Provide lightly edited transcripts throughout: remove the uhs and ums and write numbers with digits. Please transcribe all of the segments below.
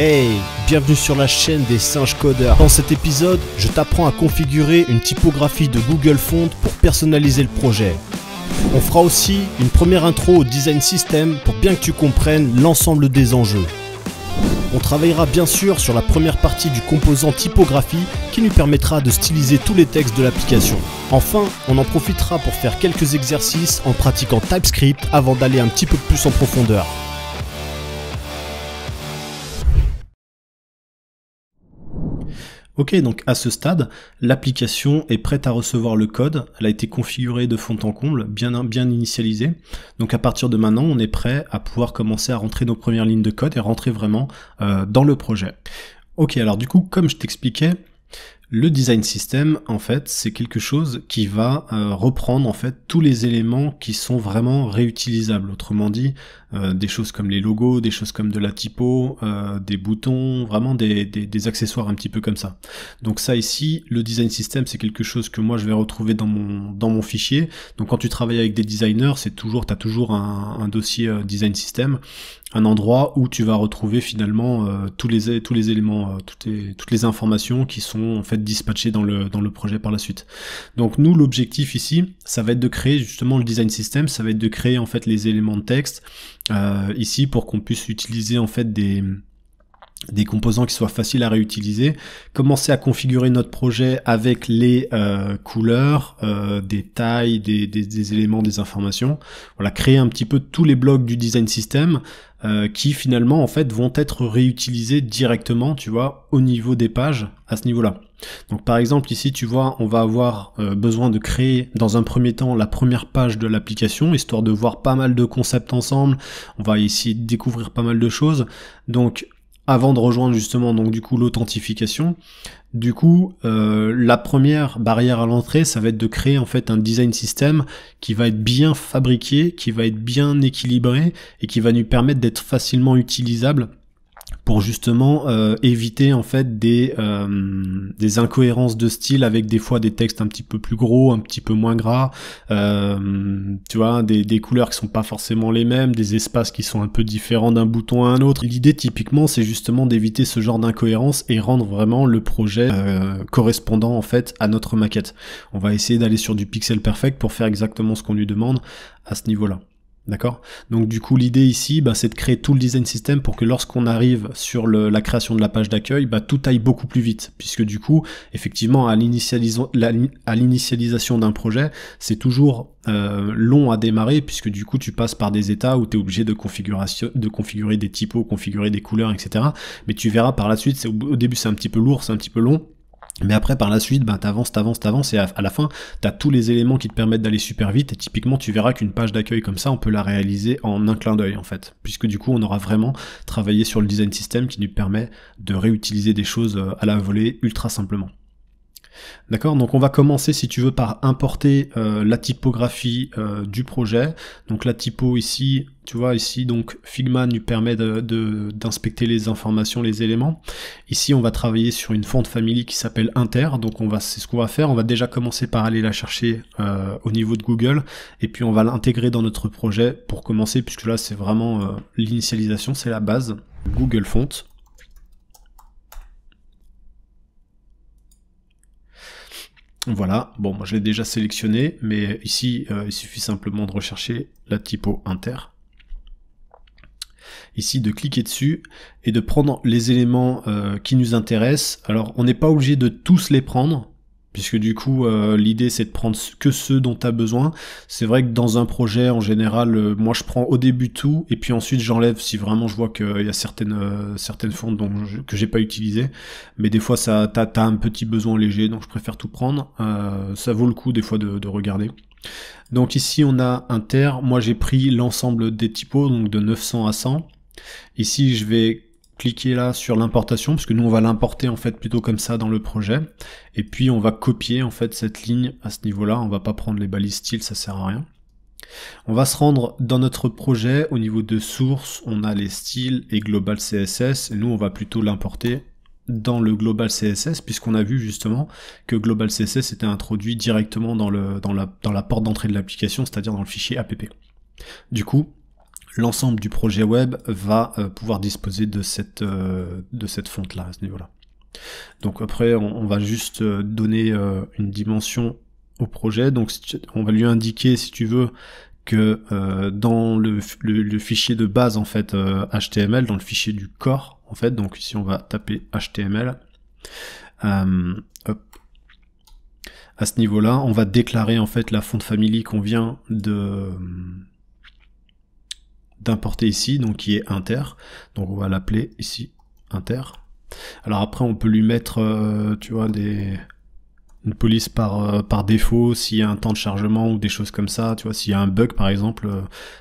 Hey, bienvenue sur la chaîne des singes codeurs. Dans cet épisode, je t'apprends à configurer une typographie de Google Fonts pour personnaliser le projet. On fera aussi une première intro au design system pour bien que tu comprennes l'ensemble des enjeux. On travaillera bien sûr sur la première partie du composant typographie qui nous permettra de styliser tous les textes de l'application. Enfin, on en profitera pour faire quelques exercices en pratiquant TypeScript avant d'aller un petit peu plus en profondeur. Ok, donc à ce stade, l'application est prête à recevoir le code, elle a été configurée de fond en comble, bien initialisée. Donc à partir de maintenant, on est prêt à pouvoir commencer à rentrer nos premières lignes de code et rentrer vraiment dans le projet. Ok, alors du coup, comme je t'expliquais, le design system, en fait, c'est quelque chose qui va reprendre en fait tous les éléments qui sont vraiment réutilisables. Autrement dit, des choses comme les logos, des choses comme de la typo, des boutons, vraiment des accessoires un petit peu comme ça. Donc ça ici, le design system, c'est quelque chose que moi je vais retrouver dans mon fichier. Donc quand tu travailles avec des designers, t'as toujours un dossier design system, un endroit où tu vas retrouver finalement tous les éléments, toutes les informations qui sont en fait dispatchées dans le projet par la suite. Donc nous, l'objectif ici, ça va être de créer justement le design system, ça va être de créer en fait les éléments de texte ici pour qu'on puisse utiliser en fait des composants qui soient faciles à réutiliser, commencer à configurer notre projet avec les couleurs, des tailles, des éléments, des informations. Voilà, créer un petit peu tous les blocs du design system qui finalement en fait vont être réutilisés directement, tu vois, au niveau des pages à ce niveau-là. Donc par exemple ici tu vois, on va avoir besoin de créer dans un premier temps la première page de l'application, histoire de voir pas mal de concepts ensemble. On va ici découvrir pas mal de choses. Donc avant de rejoindre justement donc du coup l'authentification, du coup la première barrière à l'entrée, ça va être de créer en fait un design system qui va être bien fabriqué, qui va être bien équilibré et qui va nous permettre d'être facilement utilisable pour justement éviter en fait des incohérences de style avec des fois des textes un petit peu plus gros, un petit peu moins gras, tu vois, des couleurs qui sont pas forcément les mêmes, des espaces qui sont un peu différents d'un bouton à un autre. L'idée typiquement c'est justement d'éviter ce genre d'incohérence et rendre vraiment le projet correspondant en fait à notre maquette. On va essayer d'aller sur du pixel perfect pour faire exactement ce qu'on lui demande à ce niveau-là. D'accord? Donc du coup l'idée ici c'est de créer tout le design system pour que lorsqu'on arrive sur la création de la page d'accueil, tout aille beaucoup plus vite, puisque du coup effectivement à l'initialisation d'un projet c'est toujours long à démarrer, puisque du coup tu passes par des états où tu es obligé de configurer des typos, configurer des couleurs, etc. Mais tu verras par la suite, au début c'est un petit peu lourd, c'est un petit peu long. Mais après, par la suite, t'avances, et à la fin, t'as tous les éléments qui te permettent d'aller super vite, et typiquement, tu verras qu'une page d'accueil comme ça, on peut la réaliser en un clin d'œil, en fait. Puisque du coup, on aura vraiment travaillé sur le design system qui nous permet de réutiliser des choses à la volée ultra simplement. D'accord, donc on va commencer si tu veux par importer la typographie du projet. Donc la typo ici, tu vois ici donc Figma nous permet d'inspecter les informations, les éléments. Ici on va travailler sur une font family qui s'appelle Inter, donc c'est ce qu'on va faire. On va déjà commencer par aller la chercher au niveau de Google et puis on va l'intégrer dans notre projet pour commencer, puisque là c'est vraiment l'initialisation, c'est la base. Google Font. Voilà, bon, moi je l'ai déjà sélectionné, mais ici, il suffit simplement de rechercher la typo Inter. Ici, de cliquer dessus et de prendre les éléments qui nous intéressent. Alors, on n'est pas obligé de tous les prendre, puisque du coup, l'idée c'est de prendre que ceux dont tu as besoin. C'est vrai que dans un projet, en général, moi je prends au début tout, et puis ensuite j'enlève si vraiment je vois qu'il y a certaines fontes que j'ai pas utilisées. Mais des fois, t'as un petit besoin léger, donc je préfère tout prendre. Ça vaut le coup des fois de regarder. Donc ici, on a Inter. Moi, j'ai pris l'ensemble des typos, donc de 900 à 100. Ici, je vais cliquer là sur l'importation, parce que nous on va l'importer en fait plutôt comme ça dans le projet, et puis on va copier en fait cette ligne à ce niveau là. On va pas prendre les balises style, ça sert à rien. On va se rendre dans notre projet, au niveau de source on a les styles et global CSS, et nous on va plutôt l'importer dans le global CSS, puisqu'on a vu justement que global CSS était introduit directement dans la porte d'entrée de l'application, c'est-à-dire dans le fichier app. Du coup l'ensemble du projet web va pouvoir disposer de cette fonte là à ce niveau-là. Donc après on va juste donner une dimension au projet, donc on va lui indiquer si tu veux que dans le fichier de base en fait HTML, dans le fichier du corps en fait, donc ici on va taper HTML, hop. À ce niveau-là, on va déclarer en fait la font family qu'on vient d'importer ici, donc qui est inter. Donc on va l'appeler ici inter. Alors après on peut lui mettre, tu vois, une police par défaut s'il y a un temps de chargement ou des choses comme ça, tu vois, s'il y a un bug par exemple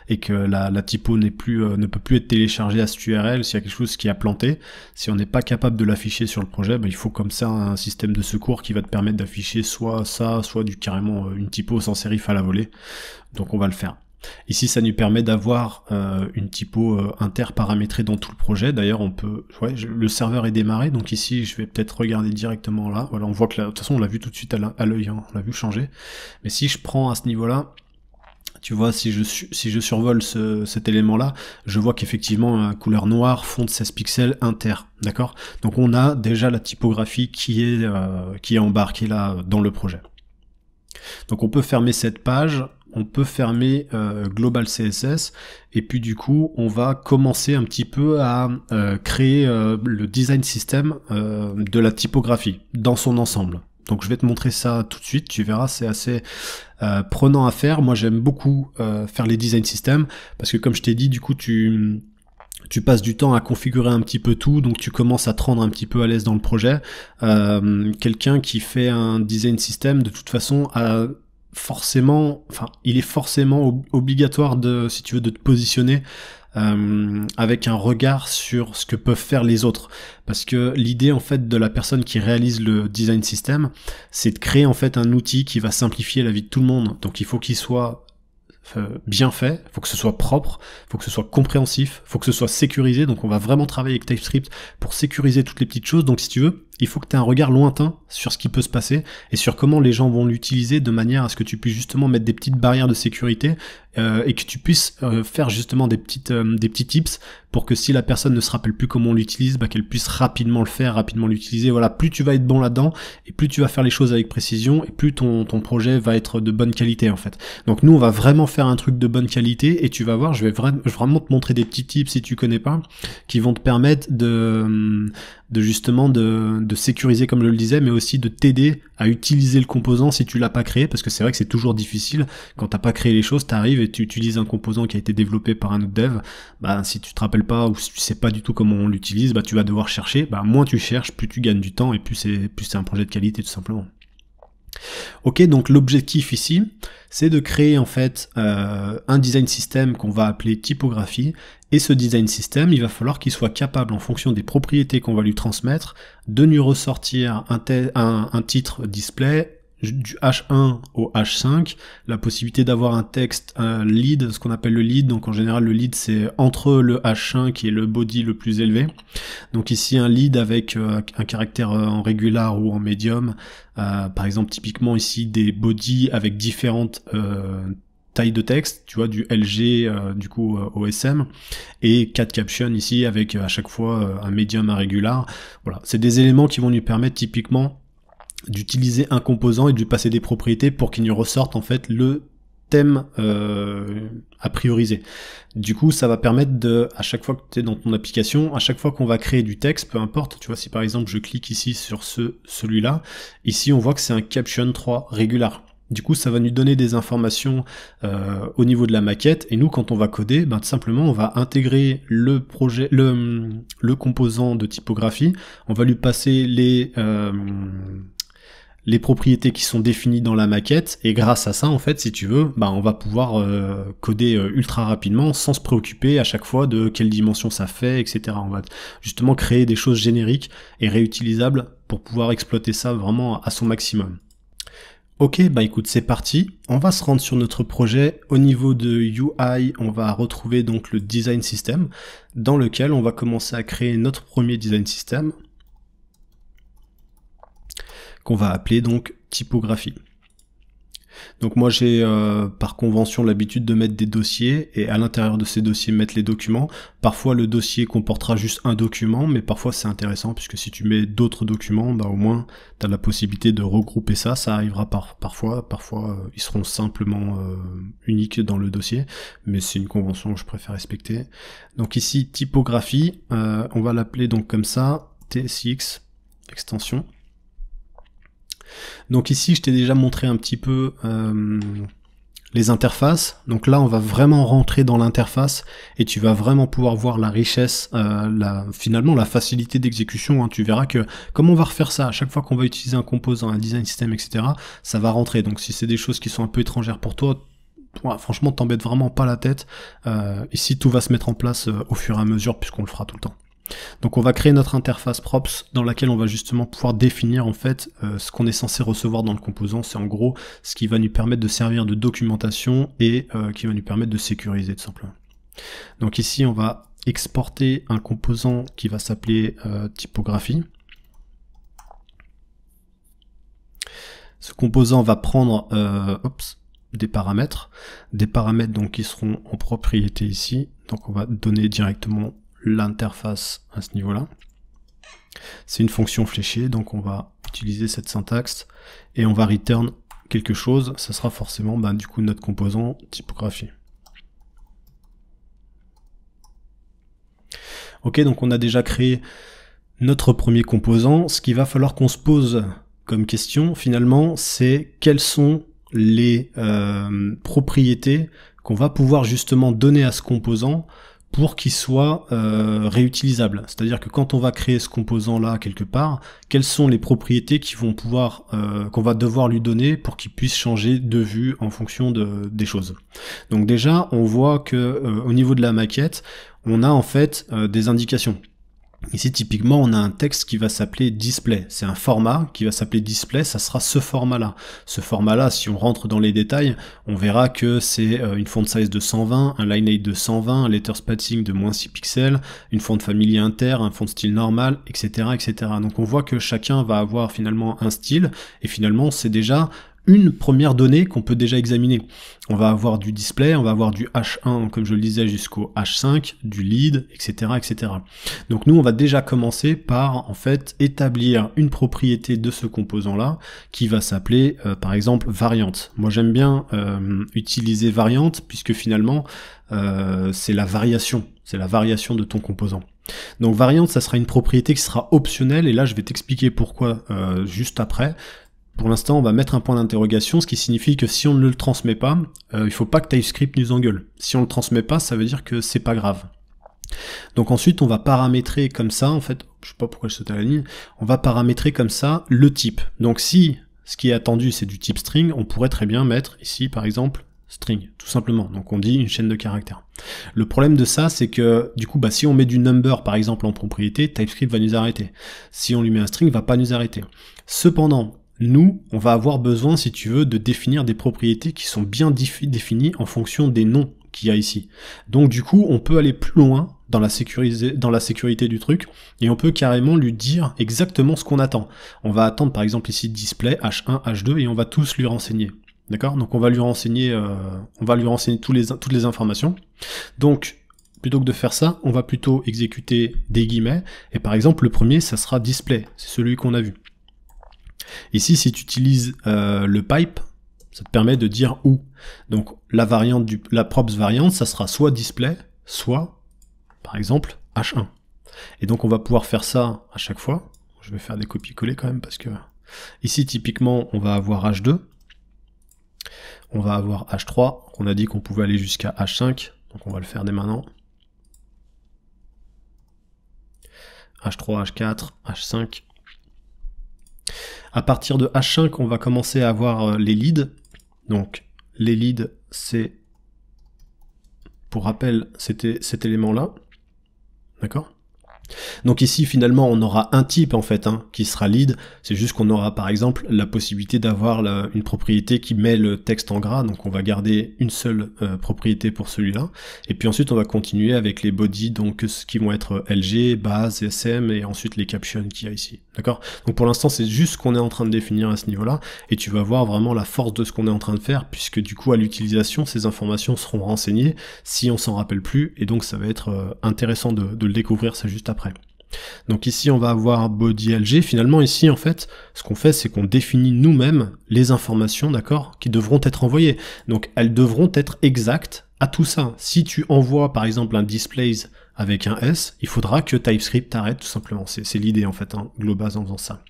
et que la typo ne peut plus être téléchargée à cette URL, s'il y a quelque chose qui a planté, si on n'est pas capable de l'afficher sur le projet, il faut comme ça un système de secours qui va te permettre d'afficher soit ça, soit carrément une typo sans sérif à la volée. Donc on va le faire. Ici, ça nous permet d'avoir une typo interparamétrée dans tout le projet. D'ailleurs, on peut, le serveur est démarré, donc ici, je vais peut-être regarder directement là. Voilà, on voit que de toute façon, on l'a vu tout de suite à l'œil, hein, on l'a vu changer. Mais si je prends à ce niveau-là, tu vois, si je survole cet élément-là, je vois qu'effectivement, couleur noire, font de 16 pixels, inter, d'accord? Donc, on a déjà la typographie qui est embarquée là dans le projet. Donc, on peut fermer cette page. On peut fermer Global CSS et puis du coup on va commencer un petit peu à créer le design system de la typographie dans son ensemble. Donc je vais te montrer ça tout de suite, tu verras, c'est assez prenant à faire. Moi j'aime beaucoup faire les design systems parce que comme je t'ai dit, du coup tu passes du temps à configurer un petit peu tout, donc tu commences à te rendre un petit peu à l'aise dans le projet. Quelqu'un qui fait un design system de toute façon il est forcément obligatoire si tu veux, de te positionner avec un regard sur ce que peuvent faire les autres. Parce que l'idée en fait de la personne qui réalise le design system, c'est de créer en fait un outil qui va simplifier la vie de tout le monde. Donc il faut qu'il soit bien fait, faut que ce soit propre, faut que ce soit compréhensif, faut que ce soit sécurisé. Donc on va vraiment travailler avec TypeScript pour sécuriser toutes les petites choses. Donc si tu veux, il faut que tu aies un regard lointain sur ce qui peut se passer et sur comment les gens vont l'utiliser de manière à ce que tu puisses justement mettre des petites barrières de sécurité et que tu puisses faire justement des petits tips pour que si la personne ne se rappelle plus comment on l'utilise, qu'elle puisse rapidement le faire, rapidement l'utiliser. Voilà, plus tu vas être bon là-dedans et plus tu vas faire les choses avec précision et plus ton projet va être de bonne qualité en fait. Donc nous on va vraiment faire un truc de bonne qualité et tu vas voir, je vais vraiment te montrer des petits tips si tu connais pas, qui vont te permettre de sécuriser comme je le disais, mais aussi de t'aider à utiliser le composant si tu l'as pas créé, parce que c'est vrai que c'est toujours difficile quand t'as pas créé les choses, t'arrives et tu utilises un composant qui a été développé par un autre dev, si tu te rappelles pas ou si tu sais pas du tout comment on l'utilise, tu vas devoir chercher, moins tu cherches, plus tu gagnes du temps et plus c'est un projet de qualité tout simplement. Ok, donc l'objectif ici, c'est de créer en fait un design system qu'on va appeler typographie, et ce design system, il va falloir qu'il soit capable, en fonction des propriétés qu'on va lui transmettre, de nous ressortir un titre display, du H1 au H5, la possibilité d'avoir un texte, un lead, ce qu'on appelle le lead, donc en général le lead c'est entre le H1 qui est le body le plus élevé, donc ici un lead avec un caractère en régular ou en medium, par exemple typiquement ici des bodies avec différentes taille de texte, tu vois, du LG du coup OSM, et 4 captions ici avec à chaque fois un medium, un régular. Voilà, c'est des éléments qui vont nous permettre typiquement d'utiliser un composant et de lui passer des propriétés pour qu'il nous ressorte en fait le thème à prioriser. Du coup, ça va permettre à chaque fois que tu es dans ton application, à chaque fois qu'on va créer du texte, peu importe, tu vois, si par exemple je clique ici sur celui-là, ici on voit que c'est un caption 3 régular. Du coup, ça va nous donner des informations au niveau de la maquette, et nous, quand on va coder, tout simplement, on va intégrer le composant de typographie, on va lui passer les propriétés qui sont définies dans la maquette, et grâce à ça, en fait, si tu veux, on va pouvoir coder ultra rapidement, sans se préoccuper à chaque fois de quelle dimension ça fait, etc. On va justement créer des choses génériques et réutilisables pour pouvoir exploiter ça vraiment à son maximum. Ok, écoute, c'est parti. On va se rendre sur notre projet. Au niveau de UI, on va retrouver donc le design system, dans lequel on va commencer à créer notre premier design system, qu'on va appeler donc typographie. Donc moi j'ai par convention l'habitude de mettre des dossiers et à l'intérieur de ces dossiers mettre les documents. Parfois le dossier comportera juste un document, mais parfois c'est intéressant puisque si tu mets d'autres documents, bah au moins tu as la possibilité de regrouper ça. Ça arrivera parfois ils seront simplement uniques dans le dossier, mais c'est une convention que je préfère respecter. Donc ici typographie, on va l'appeler donc comme ça, TSX extension. Donc ici, je t'ai déjà montré un petit peu les interfaces. Donc là, on va vraiment rentrer dans l'interface et tu vas vraiment pouvoir voir la richesse, finalement la facilité d'exécution. Hein. Tu verras que comme on va refaire ça à chaque fois qu'on va utiliser un composant, un design system, etc., ça va rentrer. Donc si c'est des choses qui sont un peu étrangères pour toi, franchement, t'embête vraiment pas la tête. Ici, tout va se mettre en place au fur et à mesure puisqu'on le fera tout le temps. Donc on va créer notre interface props dans laquelle on va justement pouvoir définir en fait ce qu'on est censé recevoir dans le composant. C'est en gros ce qui va nous permettre de servir de documentation et qui va nous permettre de sécuriser tout simplement. Donc ici on va exporter un composant qui va s'appeler typographie. Ce composant va prendre des paramètres donc qui seront en propriété ici. Donc on va donner directement l'interface à ce niveau-là. C'est une fonction fléchée, donc on va utiliser cette syntaxe et on va return quelque chose. Ça sera forcément du coup notre composant typographie. Ok, donc on a déjà créé notre premier composant. Ce qu'il va falloir qu'on se pose comme question finalement, c'est quelles sont les propriétés qu'on va pouvoir justement donner à ce composant pour qu'il soit réutilisable. C'est-à-dire que quand on va créer ce composant-là quelque part, quelles sont les propriétés qui vont pouvoir qu'on va devoir lui donner pour qu'il puisse changer de vue en fonction des choses. Donc déjà, on voit que au niveau de la maquette, on a en fait des indications. Ici, typiquement, on a un texte qui va s'appeler display. C'est un format qui va s'appeler display, ça sera ce format-là. Ce format-là, si on rentre dans les détails, on verra que c'est une font size de 120, un line height de 120, un letter spacing de -6 pixels, une font family inter, un font style normal, etc., etc. Donc on voit que chacun va avoir finalement un style, et finalement, c'est déjà une première donnée qu'on peut déjà examiner. On va avoir du display, on va avoir du H1, comme je le disais, jusqu'au H5, du lead, etc., etc. Donc nous, on va déjà commencer par, en fait, établir une propriété de ce composant-là, qui va s'appeler, par exemple, variante. Moi, j'aime bien utiliser variante, puisque finalement, c'est la variation de ton composant. Donc variante, ça sera une propriété qui sera optionnelle, et là, je vais t'expliquer pourquoi juste après. Pour l'instant, on va mettre un point d'interrogation, ce qui signifie que si on ne le transmet pas, il faut pas que TypeScript nous engueule. Si on le transmet pas, ça veut dire que c'est pas grave. Donc ensuite, on va paramétrer comme ça, en fait, je sais pas pourquoi je saute à la ligne, on va paramétrer comme ça le type. Donc si ce qui est attendu, c'est du type string, on pourrait très bien mettre ici, par exemple, string, tout simplement. Donc on dit une chaîne de caractères. Le problème de ça, c'est que du coup, si on met du number, par exemple, en propriété, TypeScript va nous arrêter. Si on lui met un string, il va pas nous arrêter. Cependant, nous, on va avoir besoin, si tu veux, de définir des propriétés qui sont bien définies en fonction des noms qu'il y a ici. Donc du coup, on peut aller plus loin dans la sécurité du truc, et on peut carrément lui dire exactement ce qu'on attend. On va attendre par exemple ici display, H1, H2, et on va tous lui renseigner. D'accord? Donc on va lui renseigner toutes les informations. Donc, plutôt que de faire ça, on va plutôt exécuter des guillemets, et par exemple le premier, ça sera display, c'est celui qu'on a vu. Ici, si tu utilises le pipe, ça te permet de dire où. Donc la props variante, ça sera soit display, soit, par exemple, H1. Et donc on va pouvoir faire ça à chaque fois. Je vais faire des copier-coller quand même, parce que ici, typiquement, on va avoir H2, on va avoir H3, on a dit qu'on pouvait aller jusqu'à H5, donc on va le faire dès maintenant. H3, H4, H5. À partir de H5, on va commencer à avoir les leads. Donc, les leads, c'est, pour rappel, c'était cet élément-là. D'accord? Donc ici finalement on aura un type en fait qui sera lead, c'est juste qu'on aura par exemple la possibilité d'avoir une propriété qui met le texte en gras, donc on va garder une seule propriété pour celui-là, et puis ensuite on va continuer avec les bodies, donc ce qui vont être LG, base, SM, et ensuite les captions qu'il y a ici, d'accord? Donc pour l'instant c'est juste ce qu'on est en train de définir à ce niveau-là, et tu vas voir vraiment la force de ce qu'on est en train de faire, puisque du coup à l'utilisation ces informations seront renseignées si on s'en rappelle plus, et donc ça va être intéressant de le découvrir ça juste après. Donc ici on va avoir body LG, finalement ici en fait ce qu'on fait c'est qu'on définit nous-mêmes les informations, d'accord, qui devront être envoyées, donc elles devront être exactes à tout ça. Si tu envoies par exemple un displays avec un S, il faudra que TypeScript t'arrête tout simplement, c'est l'idée en fait, globale en faisant ça.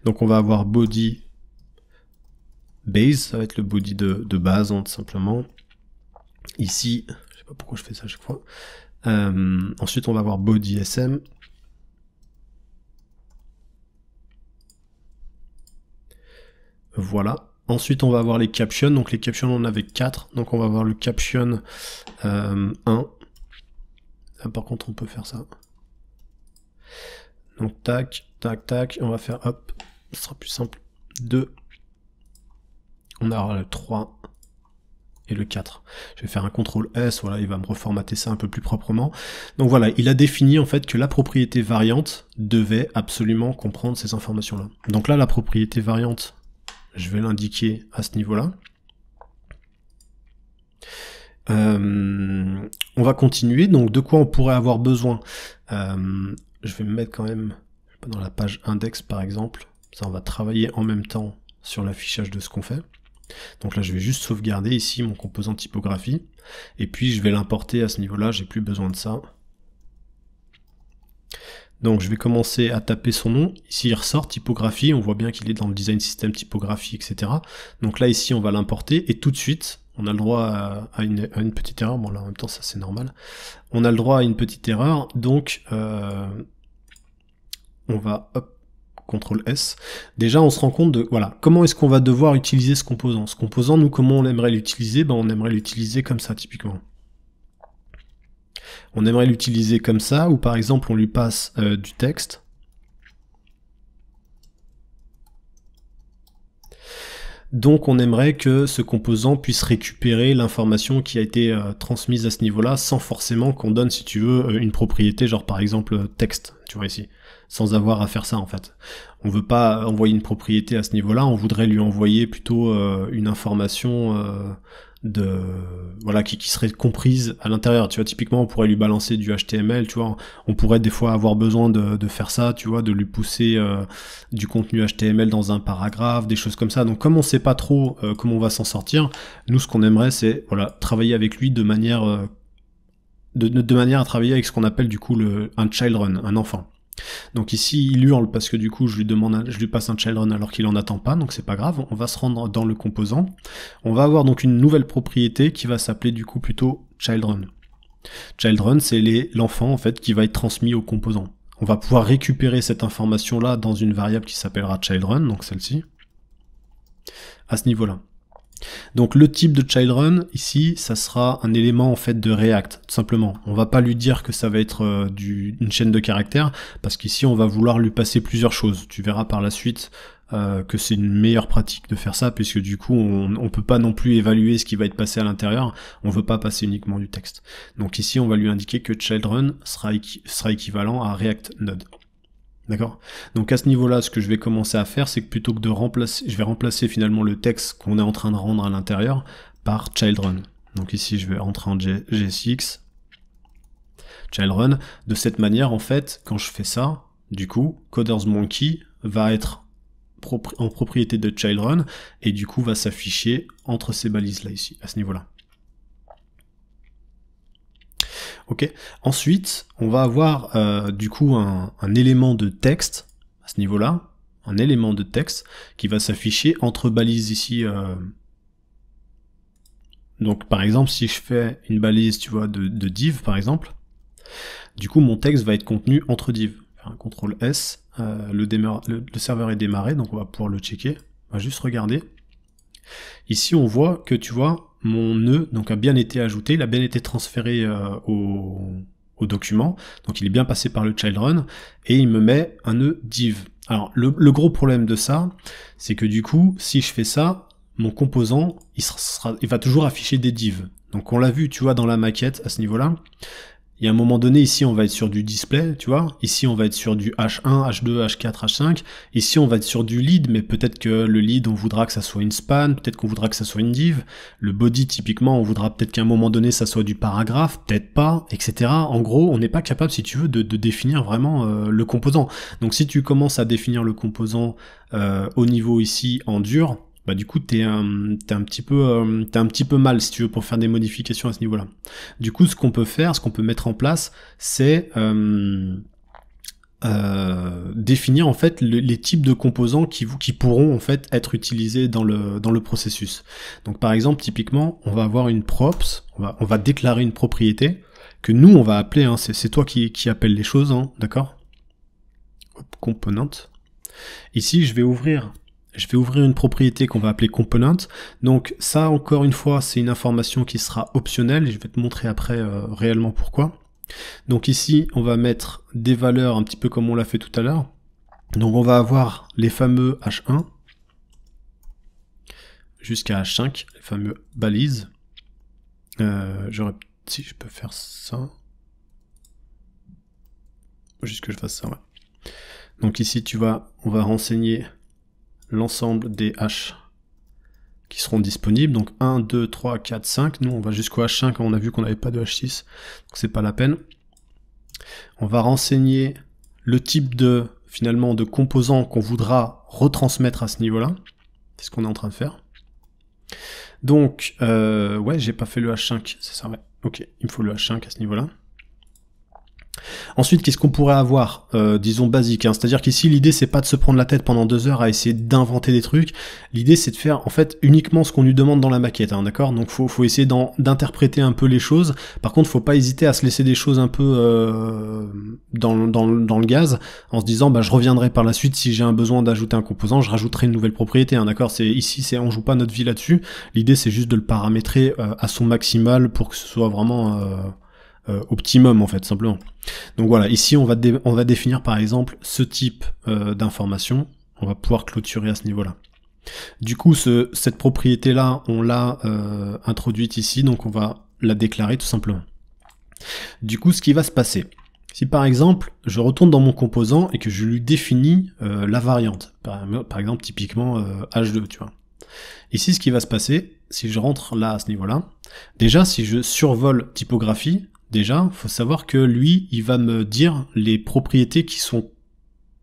Donc on va avoir body base, ça va être le body de base tout simplement. Ici, je sais pas pourquoi je fais ça à chaque fois. Ensuite on va avoir body SM. Voilà. Ensuite, on va avoir les captions. Donc, les captions, on en avait 4. Donc, on va avoir le caption 1. Là, par contre, on peut faire ça. Donc, tac, tac, tac. On va faire, hop, ce sera plus simple. 2. On aura le 3 et le 4. Je vais faire un CTRL S. Voilà, il va me reformater ça un peu plus proprement. Donc, voilà, il a défini, en fait, que la propriété variante devait absolument comprendre ces informations-là. Donc là, la propriété variante, je vais l'indiquer à ce niveau-là. On va continuer, donc de quoi on pourrait avoir besoin. Je vais me mettre quand même dans la page index par exemple, ça on va travailler en même temps sur l'affichage de ce qu'on fait. Donc là je vais juste sauvegarder ici mon composant typographie, et puis je vais l'importer à ce niveau-là, j'ai plus besoin de ça. Donc je vais commencer à taper son nom, ici il ressort typographie, on voit bien qu'il est dans le design system typographie, etc. Donc là ici on va l'importer, et tout de suite, on a le droit à une petite erreur, bon là en même temps ça c'est normal, on a le droit à une petite erreur, donc on va, hop, CTRL S, déjà on se rend compte de, voilà, comment est-ce qu'on va devoir utiliser ce composant. Ce composant, nous comment on aimerait l'utiliser, ben on aimerait l'utiliser comme ça typiquement. On aimerait l'utiliser comme ça, ou par exemple on lui passe du texte. Donc on aimerait que ce composant puisse récupérer l'information qui a été transmise à ce niveau-là, sans forcément qu'on donne, si tu veux, une propriété, genre par exemple texte, tu vois ici, sans avoir à faire ça en fait. On veut pas envoyer une propriété à ce niveau-là, on voudrait lui envoyer plutôt une information voilà, qui serait comprise à l'intérieur, tu vois. Typiquement on pourrait lui balancer du HTML, tu vois, on pourrait des fois avoir besoin de faire ça, tu vois, de lui pousser du contenu HTML dans un paragraphe, des choses comme ça. Donc comme on sait pas trop comment on va s'en sortir, nous ce qu'on aimerait c'est, voilà, travailler avec lui de manière de manière à travailler avec ce qu'on appelle du coup un child run, un enfant. Donc ici il hurle parce que du coup je lui passe un child run alors qu'il en attend pas, donc c'est pas grave, on va se rendre dans le composant. On va avoir donc une nouvelle propriété qui va s'appeler du coup plutôt child run. Child run c'est l'enfant en fait qui va être transmis au composant. On va pouvoir récupérer cette information là dans une variable qui s'appellera child run, donc celle-ci, à ce niveau là. Donc le type de child run ici ça sera un élément en fait de React, tout simplement. On va pas lui dire que ça va être une chaîne de caractères, parce qu'ici on va vouloir lui passer plusieurs choses. Tu verras par la suite que c'est une meilleure pratique de faire ça, puisque du coup on peut pas non plus évaluer ce qui va être passé à l'intérieur, on veut pas passer uniquement du texte. Donc ici on va lui indiquer que child run sera équivalent à React Node. D'accord? Donc à ce niveau-là, ce que je vais commencer à faire, c'est que plutôt que de remplacer, je vais remplacer finalement le texte qu'on est en train de rendre à l'intérieur par child run. Donc ici, je vais rentrer en G6, child run. De cette manière, en fait, quand je fais ça, du coup, Coders Monkey va être en propriété de child run, et du coup va s'afficher entre ces balises-là ici, à ce niveau-là. Ok. Ensuite, on va avoir du coup un élément de texte à ce niveau-là, un élément de texte qui va s'afficher entre balises ici. Donc par exemple, si je fais une balise, tu vois, de div par exemple, du coup mon texte va être contenu entre div. Faire un CTRL S, le serveur est démarré, donc on va pouvoir le checker. On va juste regarder. Ici on voit que, tu vois, mon nœud donc a bien été ajouté, il a bien été transféré au au document, donc il est bien passé par le child run, et il me met un nœud div. Alors le gros problème de ça, c'est que du coup, si je fais ça, mon composant, il va toujours afficher des divs. Donc on l'a vu, tu vois, dans la maquette à ce niveau-là. Il y a un moment donné, ici, on va être sur du display, tu vois. Ici, on va être sur du H1, H2, H4, H5. Ici, on va être sur du lead, mais peut-être que le lead, on voudra que ça soit une span, peut-être qu'on voudra que ça soit une div. Le body, typiquement, on voudra peut-être qu'à un moment donné, ça soit du paragraphe, peut-être pas, etc. En gros, on n'est pas capable, si tu veux, de définir vraiment le composant. Donc, si tu commences à définir le composant au niveau ici en dur, bah du coup t'es un petit peu mal si tu veux pour faire des modifications à ce niveau-là. Du coup, ce qu'on peut faire, ce qu'on peut mettre en place, c'est définir en fait les types de composants qui pourront en fait être utilisés dans le processus. Donc par exemple, typiquement, on va avoir une props, on va déclarer une propriété que nous on va appeler, hein, c'est toi qui appelle les choses, hein, d'accord? Component. Ici, je vais ouvrir une propriété qu'on va appeler component. Donc ça, encore une fois, c'est une information qui sera optionnelle, et je vais te montrer après réellement pourquoi. Donc ici, on va mettre des valeurs un petit peu comme on l'a fait tout à l'heure. Donc on va avoir les fameux H1 jusqu'à H5, les fameux balises. Si je peux faire ça. Juste que je fasse ça, ouais. Donc ici, on va renseigner l'ensemble des H qui seront disponibles, donc 1, 2, 3, 4, 5, nous on va jusqu'au H5, on a vu qu'on n'avait pas de H6, donc c'est pas la peine. On va renseigner le type de, finalement, de composants qu'on voudra retransmettre à ce niveau-là, c'est ce qu'on est en train de faire. Donc, ouais, j'ai pas fait le H5, c'est ça, ouais, ok, il me faut le H5 à ce niveau-là. Ensuite, qu'est-ce qu'on pourrait avoir, disons basique, hein, c'est-à-dire qu'ici l'idée c'est pas de se prendre la tête pendant 2 heures à essayer d'inventer des trucs, l'idée c'est de faire en fait uniquement ce qu'on lui demande dans la maquette, hein, d'accord? Donc faut essayer d'interpréter un peu les choses, par contre faut pas hésiter à se laisser des choses un peu dans le gaz, en se disant bah je reviendrai par la suite si j'ai un besoin d'ajouter un composant, je rajouterai une nouvelle propriété, hein, d'accord? On joue pas notre vie là-dessus, l'idée c'est juste de le paramétrer à son maximal pour que ce soit vraiment optimum en fait, simplement. Donc voilà, ici on va définir par exemple ce type d'information, on va pouvoir clôturer à ce niveau-là. Du coup, cette propriété-là, on l'a introduite ici, donc on va la déclarer tout simplement. Du coup, ce qui va se passer, si par exemple, je retourne dans mon composant et que je lui définis la variante, par exemple typiquement H2, tu vois. Ici, ce qui va se passer, si je rentre là à ce niveau-là, déjà si je survole typographie, déjà, faut savoir que lui, il va me dire les propriétés qui sont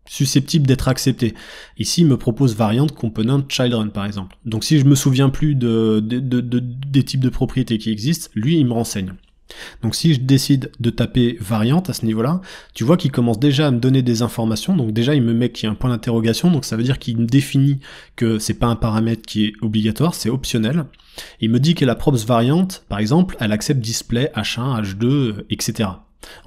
susceptibles d'être acceptées. Ici, il me propose variante, component, children, par exemple. Donc si je me souviens plus des types de propriétés qui existent, lui, il me renseigne. Donc si je décide de taper variante à ce niveau-là, tu vois qu'il commence déjà à me donner des informations, donc déjà il me met qu'il y a un point d'interrogation, donc ça veut dire qu'il me définit que c'est pas un paramètre qui est obligatoire, c'est optionnel. Il me dit que la props variante, par exemple, elle accepte display H1, H2, etc.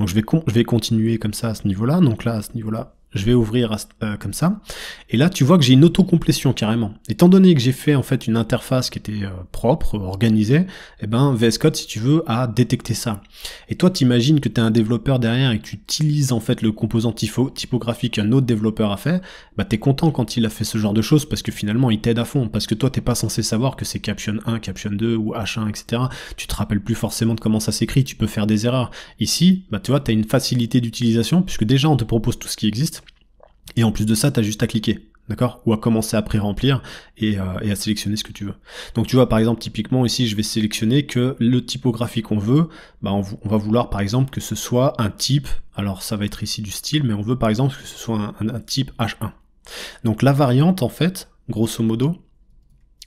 Donc je vais continuer comme ça à ce niveau-là, donc là à ce niveau-là, je vais ouvrir comme ça, et là tu vois que j'ai une autocomplétion carrément. Étant donné que j'ai fait en fait une interface qui était propre, organisée, et ben VS Code, si tu veux, a détecté ça. Et toi t'imagines que tu es un développeur derrière et que tu utilises en fait le composant typographique qu'un autre développeur a fait, bah t'es content quand il a fait ce genre de choses parce que finalement il t'aide à fond, parce que toi t'es pas censé savoir que c'est caption 1, caption 2 ou H1, etc. Tu te rappelles plus forcément de comment ça s'écrit, tu peux faire des erreurs. Ici, bah tu vois, t'as une facilité d'utilisation puisque déjà on te propose tout ce qui existe. Et en plus de ça, tu as juste à cliquer, d'accord? Ou à commencer à pré-remplir et à sélectionner ce que tu veux. Donc tu vois, par exemple, typiquement ici, je vais sélectionner que le typographie qu'on veut, bah on va vouloir par exemple que ce soit un type, alors ça va être ici du style, mais on veut par exemple que ce soit un type H1. Donc la variante, en fait, grosso modo,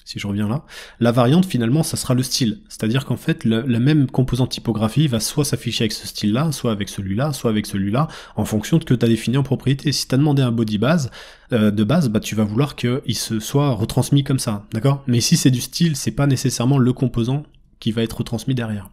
si je reviens là, la variante finalement ça sera le style, c'est-à-dire qu'en fait la même composante typographie va soit s'afficher avec ce style-là, soit avec celui-là, soit avec celui-là, en fonction de ce que tu as défini en propriété. Si tu as demandé un body base, de base, bah tu vas vouloir qu'il se soit retransmis comme ça, d'accord? Mais si c'est du style, c'est pas nécessairement le composant qui va être retransmis derrière.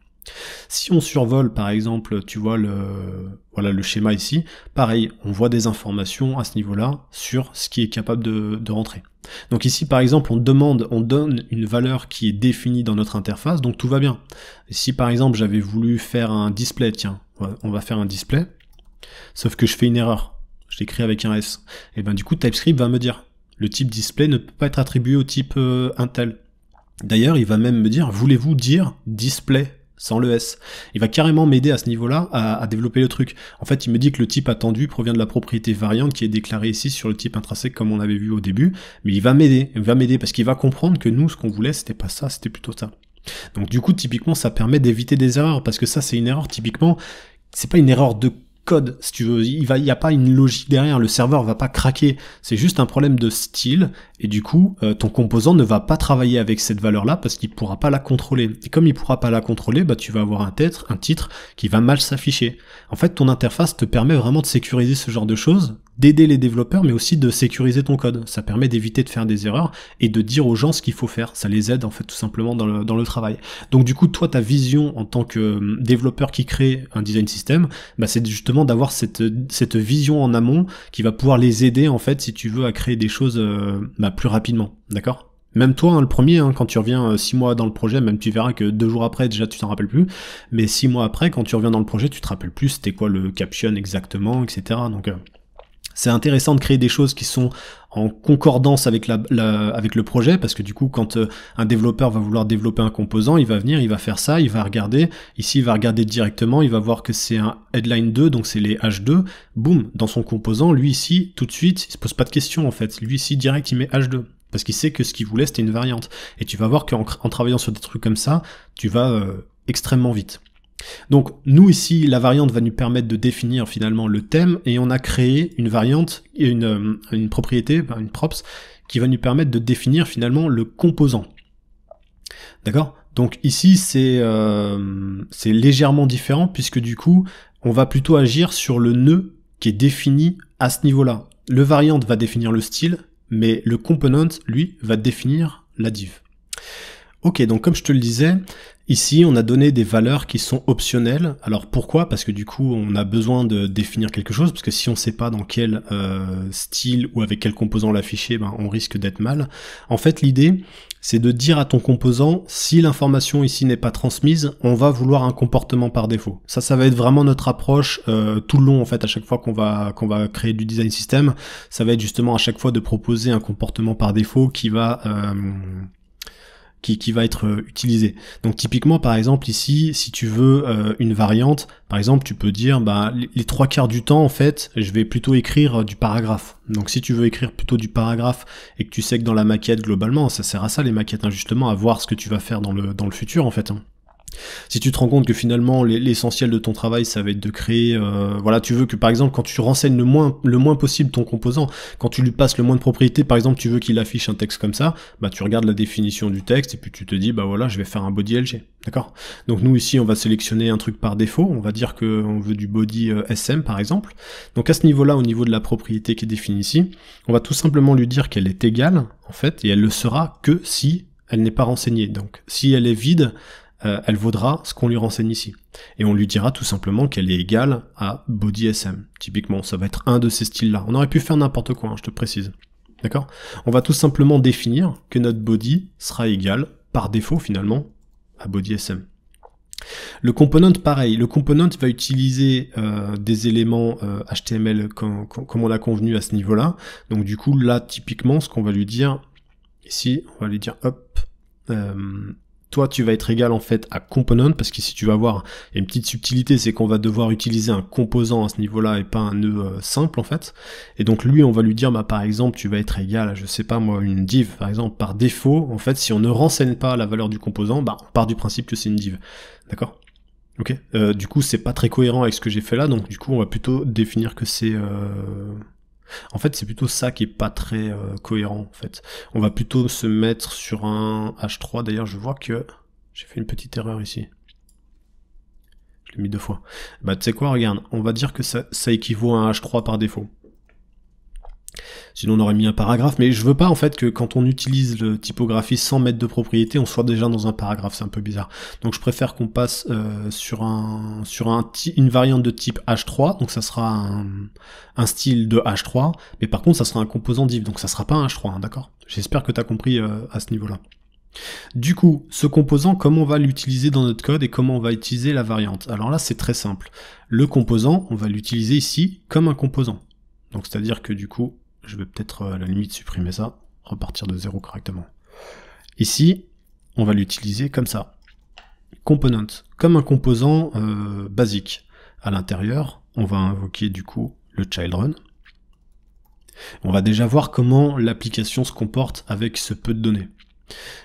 Si on survole par exemple, tu vois le schéma ici, pareil, on voit des informations à ce niveau-là sur ce qui est capable de rentrer. Donc ici par exemple on donne une valeur qui est définie dans notre interface, donc tout va bien. Si par exemple j'avais voulu faire un display, tiens, on va faire un display, sauf que je fais une erreur, je l'écris avec un S. Et ben du coup TypeScript va me dire, le type display ne peut pas être attribué au type Intel. D'ailleurs, il va même me dire, voulez-vous dire display sans le S? Il va carrément m'aider à ce niveau-là à développer le truc. En fait, il me dit que le type attendu provient de la propriété variante qui est déclarée ici sur le type intrinsèque comme on avait vu au début, mais il va m'aider parce qu'il va comprendre que nous, ce qu'on voulait, c'était pas ça, c'était plutôt ça. Donc du coup, typiquement, ça permet d'éviter des erreurs, parce que ça, c'est une erreur, typiquement, c'est pas une erreur de code, si tu veux, il y a pas une logique derrière, le serveur va pas craquer, c'est juste un problème de style, et du coup, ton composant ne va pas travailler avec cette valeur-là, parce qu'il pourra pas la contrôler. Et comme il pourra pas la contrôler, bah tu vas avoir un titre qui va mal s'afficher. En fait, ton interface te permet vraiment de sécuriser ce genre de choses, d'aider les développeurs, mais aussi de sécuriser ton code. Ça permet d'éviter de faire des erreurs et de dire aux gens ce qu'il faut faire. Ça les aide en fait tout simplement dans le travail. Donc du coup, toi, ta vision en tant que développeur qui crée un design system, bah, c'est justement d'avoir cette vision en amont qui va pouvoir les aider en fait, si tu veux, à créer des choses plus rapidement. D'accord ? Même toi, hein, le premier, hein, quand tu reviens 6 mois dans le projet, même tu verras que 2 jours après, déjà tu t'en rappelles plus, mais 6 mois après, quand tu reviens dans le projet, tu te rappelles plus c'était quoi le caption exactement, etc. Donc c'est intéressant de créer des choses qui sont en concordance avec avec le projet, parce que du coup, quand un développeur va vouloir développer un composant, il va venir, il va faire ça, il va regarder, ici il va regarder directement, il va voir que c'est un headline 2, donc c'est les H2, boum, dans son composant, lui ici, tout de suite, il se pose pas de questions en fait, lui ici, direct, il met H2. Parce qu'il sait que ce qu'il voulait, c'était une variante. Et tu vas voir qu'en travaillant sur des trucs comme ça, tu vas extrêmement vite. Donc nous ici, la variante va nous permettre de définir finalement le thème, et on a créé une variante, une propriété, une props, qui va nous permettre de définir finalement le composant. D'accord ? Donc ici, c'est légèrement différent, puisque du coup, on va plutôt agir sur le nœud qui est défini à ce niveau-là. Le variant va définir le style, mais le component, lui, va définir la div. Ok, donc comme je te le disais, ici on a donné des valeurs qui sont optionnelles. Alors pourquoi ? Parce que du coup on a besoin de définir quelque chose, parce que si on ne sait pas dans quel style ou avec quel composant l'afficher, ben, on risque d'être mal. En fait l'idée c'est de dire à ton composant, si l'information ici n'est pas transmise, on va vouloir un comportement par défaut. Ça va être vraiment notre approche tout le long en fait, à chaque fois qu'on va créer du design system, ça va être justement à chaque fois de proposer un comportement par défaut qui va être utilisé. Donc typiquement par exemple ici, si tu veux une variante, par exemple tu peux dire bah les 3/4 du temps en fait je vais plutôt écrire du paragraphe. Donc si tu veux écrire plutôt du paragraphe et que tu sais que dans la maquette globalement, ça sert à ça les maquettes, hein, justement à voir ce que tu vas faire dans le futur en fait. Hein. Si tu te rends compte que finalement l'essentiel de ton travail ça va être de créer, voilà, tu veux que par exemple quand tu renseignes le moins possible ton composant, quand tu lui passes le moins de propriétés, par exemple tu veux qu'il affiche un texte comme ça, bah tu regardes la définition du texte et puis tu te dis bah voilà je vais faire un body LG, d'accord ? Donc nous ici on va sélectionner un truc par défaut, on va dire que on veut du body SM par exemple. Donc à ce niveau-là, au niveau de la propriété qui est définie ici, on va tout simplement lui dire qu'elle est égale en fait, et elle le sera que si elle n'est pas renseignée. Donc si elle est vide, elle vaudra ce qu'on lui renseigne ici. Et on lui dira tout simplement qu'elle est égale à body SM. Typiquement, ça va être un de ces styles-là. On aurait pu faire n'importe quoi, hein, je te précise. D'accord ? On va tout simplement définir que notre body sera égal, par défaut finalement, à body SM. Le component, pareil. Le component va utiliser des éléments HTML comme on l'a convenu à ce niveau-là. Donc du coup, là, typiquement, ce qu'on va lui dire, ici, on va lui dire, hop, toi tu vas être égal en fait à component, parce qu'ici tu vas voir, il y a une petite subtilité, c'est qu'on va devoir utiliser un composant à ce niveau-là et pas un nœud simple en fait. Et donc lui on va lui dire bah par exemple tu vas être égal à, je sais pas moi, une div par exemple. Par défaut en fait, si on ne renseigne pas la valeur du composant, bah on part du principe que c'est une div. D'accord ? Ok. Du coup c'est pas très cohérent avec ce que j'ai fait là, donc du coup on va plutôt définir que c'est en fait, c'est plutôt ça qui est pas très cohérent, en fait. On va plutôt se mettre sur un H3. D'ailleurs, je vois que j'ai fait une petite erreur ici. Je l'ai mis 2 fois. Bah, tu sais quoi, regarde, on va dire que ça équivaut à un H3 par défaut. Sinon, on aurait mis un paragraphe, mais je veux pas, en fait, que quand on utilise le typographie sans mettre de propriété, on soit déjà dans un paragraphe, c'est un peu bizarre. Donc, je préfère qu'on passe sur une variante de type H3, donc ça sera un style de H3, mais par contre, ça sera un composant div, donc ça sera pas un H3, hein, d'accord ? J'espère que tu as compris à ce niveau-là. Du coup, ce composant, comment on va l'utiliser dans notre code et comment on va utiliser la variante? Alors là, c'est très simple. Le composant, on va l'utiliser ici comme un composant. Donc c'est-à-dire que du coup, je vais peut-être à la limite supprimer ça, repartir de 0 correctement. Ici, on va l'utiliser comme ça. Component, comme un composant basique. À l'intérieur, on va invoquer du coup le child run. On va déjà voir comment l'application se comporte avec ce peu de données.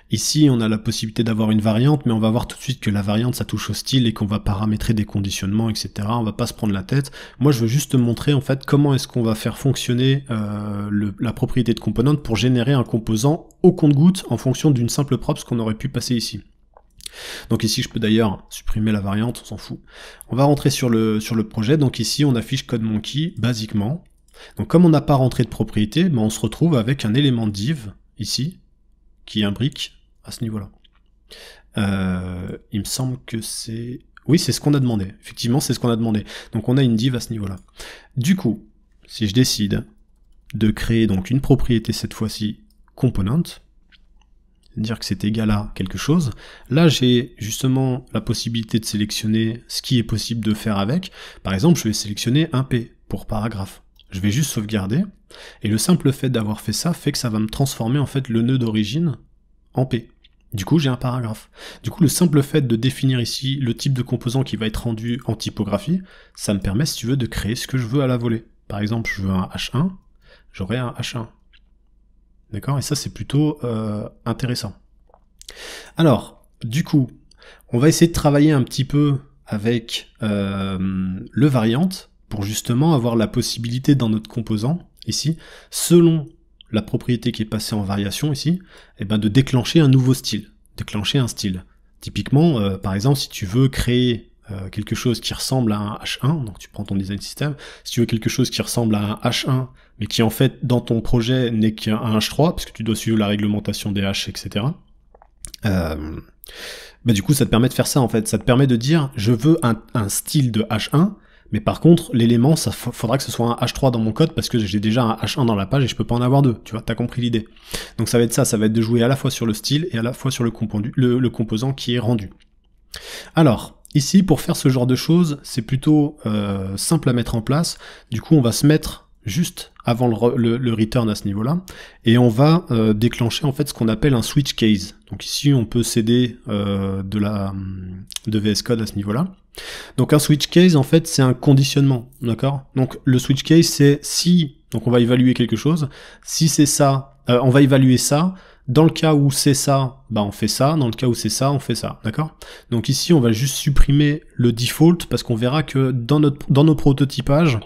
Ici, on a la possibilité d'avoir une variante, mais on va voir tout de suite que la variante, ça touche au style et qu'on va paramétrer des conditionnements, etc. On va pas se prendre la tête. Moi, je veux juste te montrer en fait comment est-ce qu'on va faire fonctionner la propriété de component pour générer un composant au compte-goutte en fonction d'une simple props qu'on aurait pu passer ici. Donc ici, je peux d'ailleurs supprimer la variante, on s'en fout. On va rentrer sur le projet. Donc ici, on affiche CodeMonkey basiquement. Donc comme on n'a pas rentré de propriété, ben on se retrouve avec un élément div ici qui imbrique à ce niveau-là. Il me semble que c'est... Oui, c'est ce qu'on a demandé. Effectivement, c'est ce qu'on a demandé. Donc on a une div à ce niveau-là. Du coup, si je décide de créer donc une propriété cette fois-ci component, dire que c'est égal à quelque chose, là j'ai justement la possibilité de sélectionner ce qui est possible de faire avec. Par exemple, je vais sélectionner un P pour paragraphe. Je vais juste sauvegarder, et le simple fait d'avoir fait ça fait que ça va me transformer en fait le nœud d'origine en P. Du coup, j'ai un paragraphe. Du coup, le simple fait de définir ici le type de composant qui va être rendu en typographie, ça me permet, si tu veux, de créer ce que je veux à la volée. Par exemple, je veux un H1, j'aurai un H1. D'accord? Et ça, c'est plutôt intéressant. Alors, du coup, on va essayer de travailler un petit peu avec le variante, pour justement avoir la possibilité dans notre composant, ici, selon la propriété qui est passée en variation ici, eh ben de déclencher un nouveau style, déclencher un style. Typiquement, par exemple, si tu veux créer quelque chose qui ressemble à un H1, donc tu prends ton design system, si tu veux quelque chose qui ressemble à un H1, mais qui en fait dans ton projet n'est qu'un H3, parce que tu dois suivre la réglementation des H, etc., bah du coup ça te permet de faire ça en fait, ça te permet de dire je veux un style de H1, mais par contre, l'élément, ça faudra que ce soit un H3 dans mon code parce que j'ai déjà un H1 dans la page et je peux pas en avoir deux. Tu vois, t'as compris l'idée. Donc ça va être ça, ça va être de jouer à la fois sur le style et à la fois sur le composant qui est rendu. Alors, ici, pour faire ce genre de choses, c'est plutôt simple à mettre en place. Du coup, on va se mettre juste avant le return à ce niveau-là, et on va déclencher en fait ce qu'on appelle un switch case. Donc ici, on peut céder de VS Code à ce niveau-là. Donc un switch case, en fait, c'est un conditionnement, d'accord? Donc le switch case, c'est si, donc on va évaluer quelque chose, si c'est ça, on va évaluer ça, dans le cas où c'est ça, bah on fait ça, dans le cas où c'est ça, on fait ça, d'accord? Donc ici, on va juste supprimer le default, parce qu'on verra que dans nos prototypages,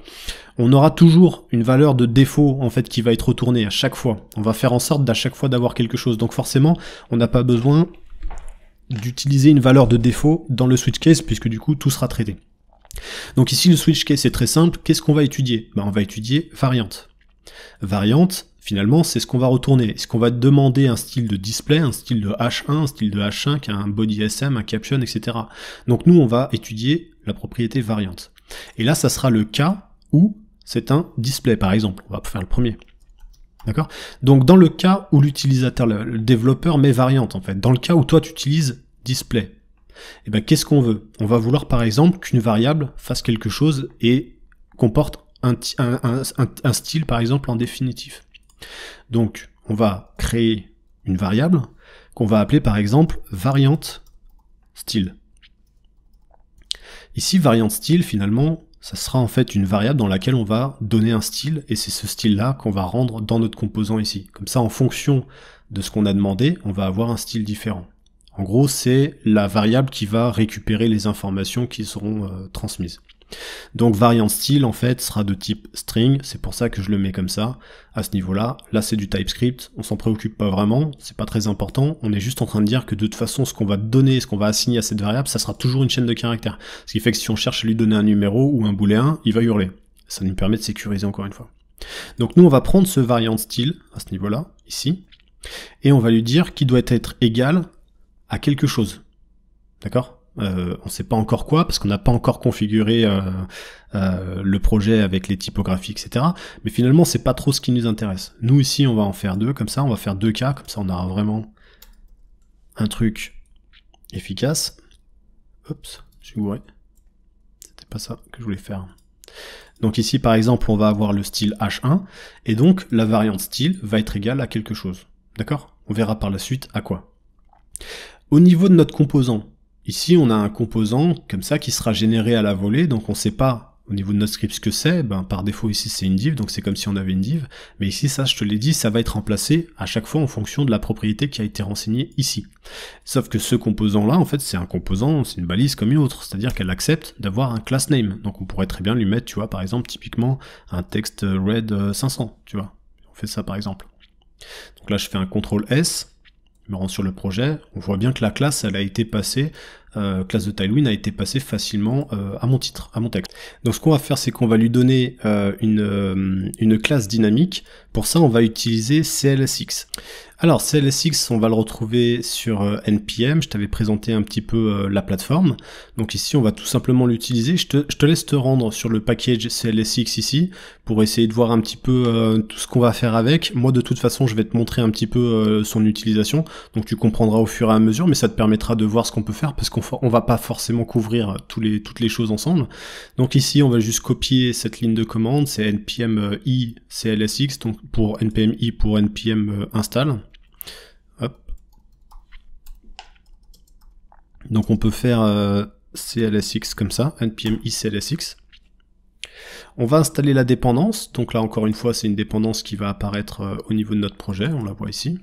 on aura toujours une valeur de défaut, en fait, qui va être retournée à chaque fois. On va faire en sorte d'à chaque fois d'avoir quelque chose. Donc forcément, on n'a pas besoin d'utiliser une valeur de défaut dans le switch case, puisque du coup tout sera traité. Donc ici le switch case est très simple, qu'est-ce qu'on va étudier? On va étudier variante. Variante, finalement, c'est ce qu'on va retourner. Est-ce qu'on va demander un style de display, un style de H1, un style de H5, un body SM, un caption, etc. Donc nous on va étudier la propriété variante. Et là ça sera le cas où c'est un display par exemple, on va faire le premier. D'accord? Donc dans le cas où l'utilisateur, le développeur met variante en fait, dans le cas où toi tu utilises display, et ben qu'est-ce qu'on veut? On va vouloir par exemple qu'une variable fasse quelque chose et comporte un style par exemple en définitif. Donc on va créer une variable qu'on va appeler par exemple variante style. Ici variante style finalement, ça sera en fait une variable dans laquelle on va donner un style, et c'est ce style-là qu'on va rendre dans notre composant ici. Comme ça, en fonction de ce qu'on a demandé, on va avoir un style différent. En gros, c'est la variable qui va récupérer les informations qui seront transmises. Donc variant style en fait sera de type string, c'est pour ça que je le mets comme ça, à ce niveau-là. Là c'est du TypeScript, on s'en préoccupe pas vraiment, c'est pas très important, on est juste en train de dire que de toute façon ce qu'on va donner, ce qu'on va assigner à cette variable, ça sera toujours une chaîne de caractères. Ce qui fait que si on cherche à lui donner un numéro ou un booléen, il va hurler. Ça nous permet de sécuriser encore une fois. Donc nous on va prendre ce variant style, à ce niveau-là, ici, et on va lui dire qu'il doit être égal à quelque chose. D'accord ? On sait pas encore quoi, parce qu'on n'a pas encore configuré le projet avec les typographies, etc. Mais finalement, c'est pas trop ce qui nous intéresse. Nous, ici, on va en faire deux, comme ça, on va faire deux cas, comme ça, on aura vraiment un truc efficace. Oups, je suis gouré. C'était pas ça que je voulais faire. Donc ici, par exemple, on va avoir le style H1, et donc la variante style va être égale à quelque chose. D'accord? On verra par la suite à quoi. Au niveau de notre composant, ici on a un composant comme ça qui sera généré à la volée, donc on ne sait pas au niveau de notre script ce que c'est, par défaut ici c'est une div, donc c'est comme si on avait une div, mais ici ça je te l'ai dit, ça va être remplacé à chaque fois en fonction de la propriété qui a été renseignée ici. Sauf que ce composant là en fait c'est un composant, c'est une balise comme une autre, c'est-à-dire qu'elle accepte d'avoir un class name, donc on pourrait très bien lui mettre, tu vois, par exemple typiquement un texte red 500, tu vois, on fait ça par exemple. Donc là je fais un CTRL S, je me rends sur le projet, on voit bien que la classe elle a été passée, classe de Tailwind a été passée facilement à mon titre, à mon texte. Donc ce qu'on va faire c'est qu'on va lui donner une classe dynamique, pour ça on va utiliser CLSX. Alors CLSX on va le retrouver sur NPM, je t'avais présenté un petit peu la plateforme, donc ici on va tout simplement l'utiliser, je te laisse te rendre sur le package CLSX ici, pour essayer de voir un petit peu tout ce qu'on va faire avec. Moi de toute façon je vais te montrer un petit peu son utilisation, donc tu comprendras au fur et à mesure, mais ça te permettra de voir ce qu'on peut faire, parce qu'on va pas forcément couvrir toutes les choses ensemble. Donc ici on va juste copier cette ligne de commande, c'est npm i CLSX, donc pour npm i pour npm install. Hop. Donc on peut faire CLSX comme ça, npm i CLSX. On va installer la dépendance, donc là encore une fois c'est une dépendance qui va apparaître au niveau de notre projet, on la voit ici.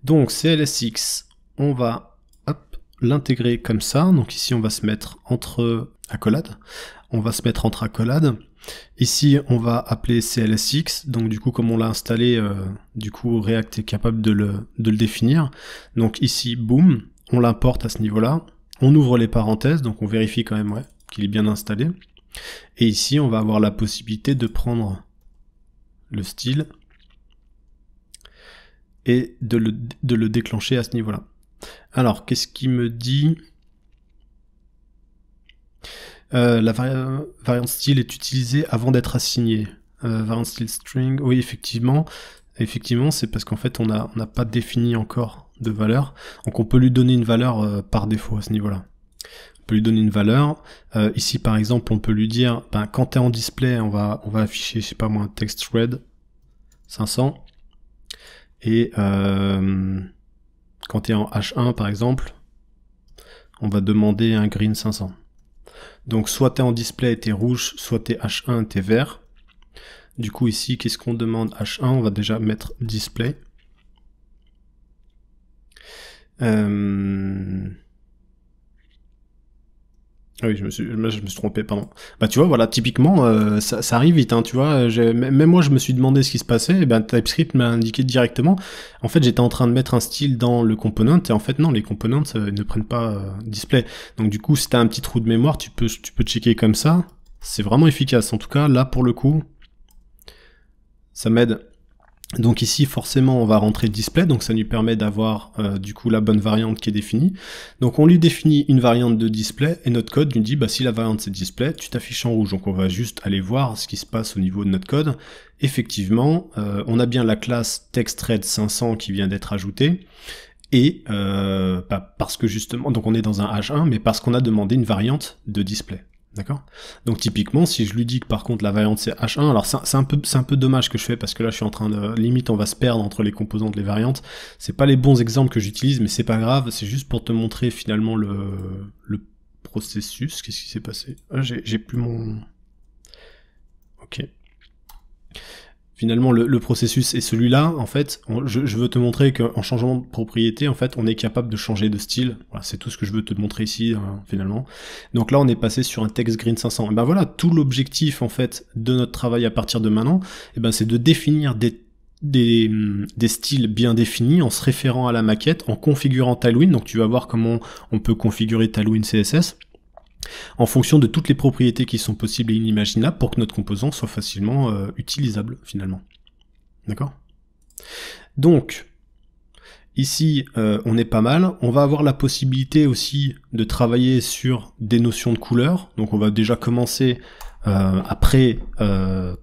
Donc CLSX, on va l'intégrer comme ça, donc ici on va se mettre entre accolades, ici on va appeler CLSX, donc du coup comme on l'a installé, du coup React est capable de le définir, donc ici boum, on l'importe à ce niveau là, on ouvre les parenthèses, donc on vérifie quand même qu'il est bien installé, et ici on va avoir la possibilité de prendre le style et de le déclencher à ce niveau là. Alors, qu'est-ce qu'il me dit? La variante style est utilisée avant d'être assignée. Variante style string, oui, effectivement, c'est parce qu'en fait, on n'a pas défini encore de valeur. Donc, on peut lui donner une valeur par défaut à ce niveau-là. On peut lui donner une valeur. Ici, par exemple, on peut lui dire, quand tu es en display, on va afficher, je sais pas moi, un text red 500. Et quand tu es en H1 par exemple, on va demander un green 500. Donc soit tu es en display et tu es rouge, soit tu es H1 et tu es vert. Du coup ici, qu'est-ce qu'on demande? H1, on va déjà mettre display. Ah oui, je me suis trompé, pardon. Bah tu vois, voilà, typiquement, ça arrive vite, hein, tu vois. Même moi, je me suis demandé ce qui se passait, et TypeScript m'a indiqué directement. En fait, j'étais en train de mettre un style dans le component, et en fait, non, les components ne prennent pas display. Donc du coup, si t'as un petit trou de mémoire, tu peux checker comme ça. C'est vraiment efficace. En tout cas, là, pour le coup, ça m'aide. Donc ici, forcément, on va rentrer display, donc ça nous permet d'avoir du coup la bonne variante qui est définie. Donc on lui définit une variante de display, et notre code lui dit, si la variante c'est display, tu t'affiches en rouge. Donc on va juste aller voir ce qui se passe au niveau de notre code. Effectivement, on a bien la classe TextRed500 qui vient d'être ajoutée, et parce que justement, donc on est dans un H1, mais parce qu'on a demandé une variante de display. D'accord? Donc typiquement, si je lui dis que par contre la variante c'est H1, alors c'est un peu dommage que je fais parce que là je suis en train de, limite on va se perdre entre les composantes, les variantes. C'est pas les bons exemples que j'utilise, mais c'est pas grave, c'est juste pour te montrer finalement le processus. Qu'est-ce qui s'est passé? Ah, j'ai plus mon... Ok. Finalement, le processus est celui-là, en fait, je veux te montrer qu'en changeant de propriété, en fait, on est capable de changer de style. Voilà, c'est tout ce que je veux te montrer ici, finalement. Donc là, on est passé sur un text green 500. Et voilà, tout l'objectif, en fait, de notre travail à partir de maintenant, c'est de définir des styles bien définis en se référant à la maquette, en configurant Tailwind. Donc tu vas voir comment on peut configurer Tailwind CSS. En fonction de toutes les propriétés qui sont possibles et inimaginables pour que notre composant soit facilement utilisable finalement. D'accord? Donc, ici, on est pas mal. On va avoir la possibilité aussi de travailler sur des notions de couleur. Donc on va déjà commencer après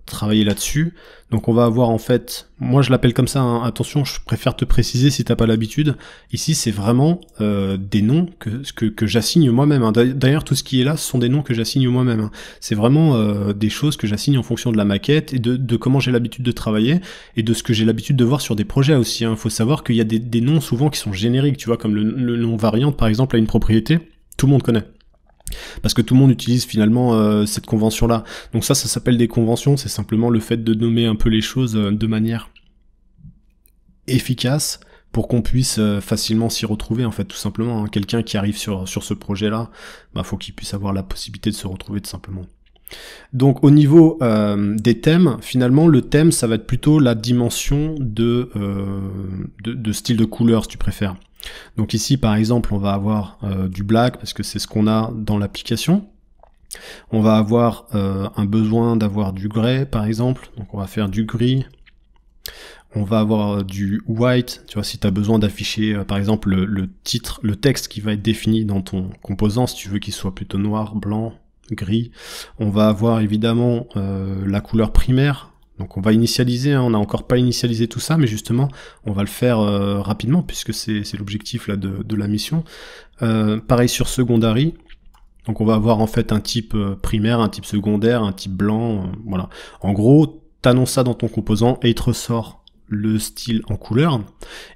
travailler là-dessus. Donc on va avoir en fait, moi je l'appelle comme ça, hein, attention, je préfère te préciser si t'as pas l'habitude. Ici c'est vraiment des noms que j'assigne moi-même, hein. D'ailleurs tout ce qui est là, ce sont des noms que j'assigne moi-même, hein. C'est vraiment des choses que j'assigne en fonction de la maquette et de comment j'ai l'habitude de travailler et de ce que j'ai l'habitude de voir sur des projets aussi, hein. Faut savoir qu'il y a des noms souvent qui sont génériques, tu vois, comme le nom variante par exemple à une propriété, tout le monde connaît. Parce que tout le monde utilise finalement cette convention-là. Donc ça s'appelle des conventions, c'est simplement le fait de nommer un peu les choses de manière efficace pour qu'on puisse facilement s'y retrouver, en fait, tout simplement, hein. Quelqu'un qui arrive sur ce projet-là, bah, faut qu'il puisse avoir la possibilité de se retrouver tout simplement. Donc au niveau des thèmes, finalement le thème ça va être plutôt la dimension de style de couleur si tu préfères. Donc ici par exemple on va avoir du black parce que c'est ce qu'on a dans l'application. On va avoir un besoin d'avoir du grey par exemple, donc on va faire du gris. On va avoir du white, tu vois, si tu as besoin d'afficher par exemple le titre, le texte qui va être défini dans ton composant, si tu veux qu'il soit plutôt noir, blanc, gris. On va avoir évidemment la couleur primaire. Donc on va initialiser, hein, on n'a encore pas initialisé tout ça, mais justement on va le faire rapidement puisque c'est l'objectif là de la mission. Pareil sur secondary, donc on va avoir en fait un type primaire, un type secondaire, un type blanc, voilà. En gros, t'annonces ça dans ton composant et il te ressort le style en couleur.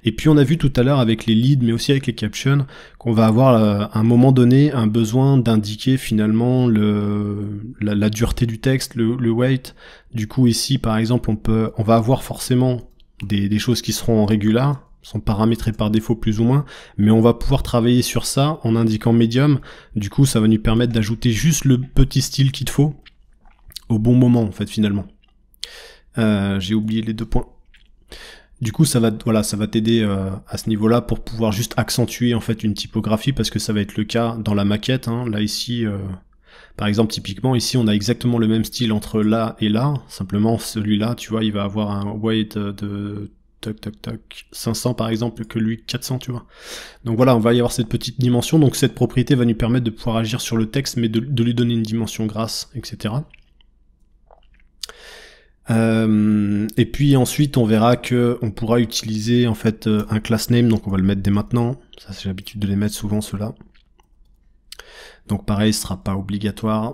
Et puis on a vu tout à l'heure avec les leads, mais aussi avec les captions, qu'on va avoir à un moment donné un besoin d'indiquer finalement la dureté du texte, le weight. Du coup ici par exemple on va avoir forcément des choses qui seront en régular, sont paramétrées par défaut plus ou moins, mais on va pouvoir travailler sur ça en indiquant medium. Du coup ça va nous permettre d'ajouter juste le petit style qu'il te faut au bon moment en fait finalement. J'ai oublié les 2 points. Du coup, ça va t'aider à ce niveau-là pour pouvoir juste accentuer en fait une typographie parce que ça va être le cas dans la maquette, hein. Là ici, par exemple, typiquement ici, on a exactement le même style entre là et là. Simplement, celui-là, tu vois, il va avoir un weight de 500 par exemple que lui 400, tu vois. Donc voilà, on va y avoir cette petite dimension. Donc cette propriété va nous permettre de pouvoir agir sur le texte, mais de lui donner une dimension grasse, etc. Et puis ensuite on verra que on pourra utiliser en fait un class name, donc on va le mettre dès maintenant. Ça j'ai l'habitude de les mettre souvent ceux-là. Donc pareil, ce sera pas obligatoire.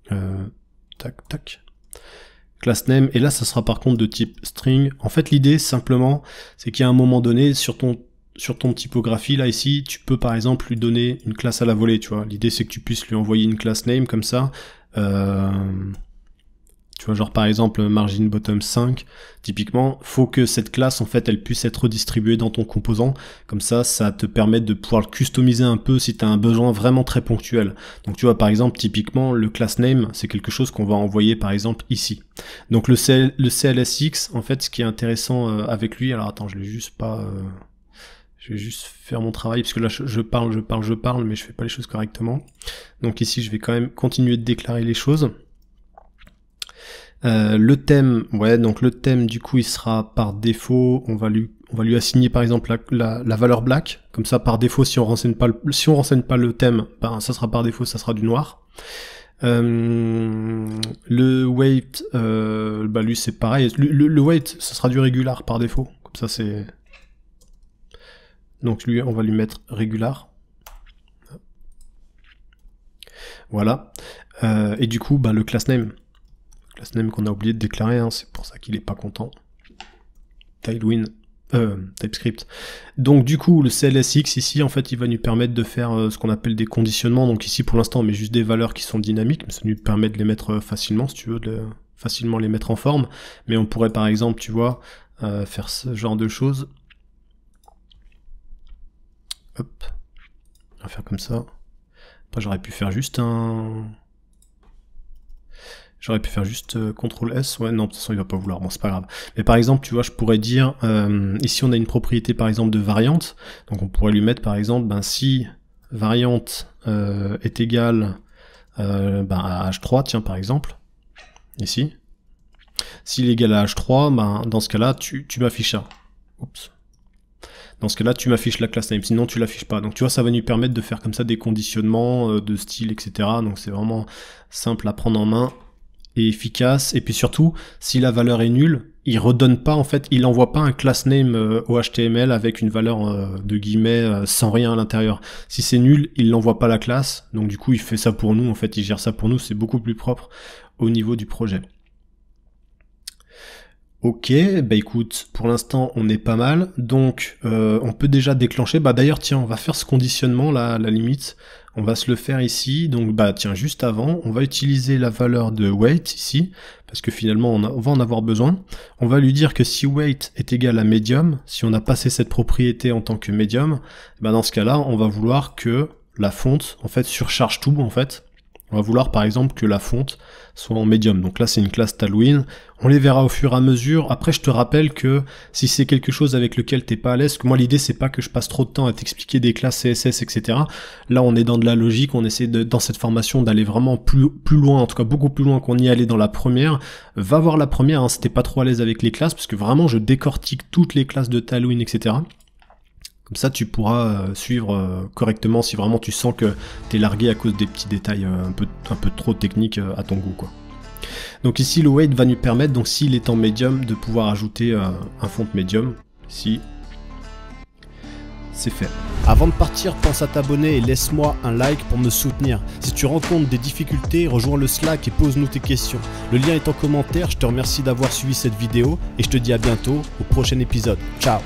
Tac. Class name, et là ça sera par contre de type string. En fait l'idée simplement c'est qu'à un moment donné sur ton typographie là ici, tu peux par exemple lui donner une classe à la volée, tu vois. L'idée c'est que tu puisses lui envoyer une class name comme ça. Tu vois, genre par exemple margin bottom 5, typiquement, faut que cette classe en fait elle puisse être redistribuée dans ton composant, comme ça te permet de pouvoir le customiser un peu si tu as un besoin vraiment très ponctuel. Donc tu vois par exemple typiquement le class name c'est quelque chose qu'on va envoyer par exemple ici. Donc le CLSX en fait ce qui est intéressant avec lui, alors attends je l'ai juste pas... Je vais juste faire mon travail, parce que là je parle, mais je fais pas les choses correctement. Donc ici je vais quand même continuer de déclarer les choses. Le thème, ouais, donc le thème du coup il sera par défaut, on va lui assigner par exemple la valeur black, comme ça par défaut si on renseigne pas le thème, ben ça sera par défaut, ça sera du noir. Le weight, bah lui c'est pareil, le weight ça sera du régular par défaut, comme ça c'est... Donc lui on va lui mettre régular. Voilà. Et du coup bah le class name qu'on a oublié de déclarer, hein, c'est pour ça qu'il est pas content. Tailwind, TypeScript. Donc du coup le CLSX ici en fait il va nous permettre de faire ce qu'on appelle des conditionnements. Donc ici pour l'instant on met juste des valeurs qui sont dynamiques, mais ça nous permet de les mettre facilement si tu veux, facilement les mettre en forme. Mais on pourrait par exemple, tu vois, faire ce genre de choses. Hop, on va faire comme ça. Après j'aurais pu faire juste CTRL S, ouais, non, de toute façon il va pas vouloir, bon c'est pas grave. Mais par exemple, tu vois, je pourrais dire, ici on a une propriété par exemple de variante, donc on pourrait lui mettre par exemple, ben si variante est égale à H3, tiens par exemple, ici. S'il est égal à H3, ben dans ce cas-là, tu m'affiches ça. Oups. Dans ce cas-là, tu m'affiches la class name, sinon tu l'affiches pas. Donc tu vois, ça va nous permettre de faire comme ça des conditionnements de style, etc. Donc c'est vraiment simple à prendre en main et efficace. Et puis surtout, si la valeur est nulle, il redonne pas, en fait, il envoie pas un class name au HTML avec une valeur de guillemets sans rien à l'intérieur. Si c'est nul, il n'envoie pas la classe. Donc du coup, il fait ça pour nous. En fait, il gère ça pour nous. C'est beaucoup plus propre au niveau du projet. Ok, bah écoute, pour l'instant on est pas mal, donc on peut déjà déclencher, bah d'ailleurs tiens, on va faire ce conditionnement là, à la limite, on va se le faire ici, donc bah tiens, juste avant, on va utiliser la valeur de weight ici, parce que finalement on va en avoir besoin, on va lui dire que si weight est égal à medium, si on a passé cette propriété en tant que medium, bah dans ce cas-là, on va vouloir que la fonte, en fait, surcharge tout, en fait. On va vouloir par exemple que la fonte soit en médium. Donc là c'est une classe Tailwind. On les verra au fur et à mesure. Après je te rappelle que si c'est quelque chose avec lequel t'es pas à l'aise, que moi l'idée c'est pas que je passe trop de temps à t'expliquer des classes CSS, etc. Là on est dans de la logique, on essaie dans cette formation d'aller vraiment plus loin, en tout cas beaucoup plus loin qu'on y allait dans la première. Va voir la première hein, si t'es pas trop à l'aise avec les classes, parce que vraiment je décortique toutes les classes de Tailwind, etc. Comme ça, tu pourras suivre correctement si vraiment tu sens que t'es largué à cause des petits détails un peu trop techniques à ton goût, quoi. Donc ici, le weight va nous permettre, donc s'il est en médium, de pouvoir ajouter un font médium. Ici, c'est fait. Avant de partir, pense à t'abonner et laisse-moi un like pour me soutenir. Si tu rencontres des difficultés, rejoins le Slack et pose-nous tes questions. Le lien est en commentaire, je te remercie d'avoir suivi cette vidéo et je te dis à bientôt au prochain épisode. Ciao!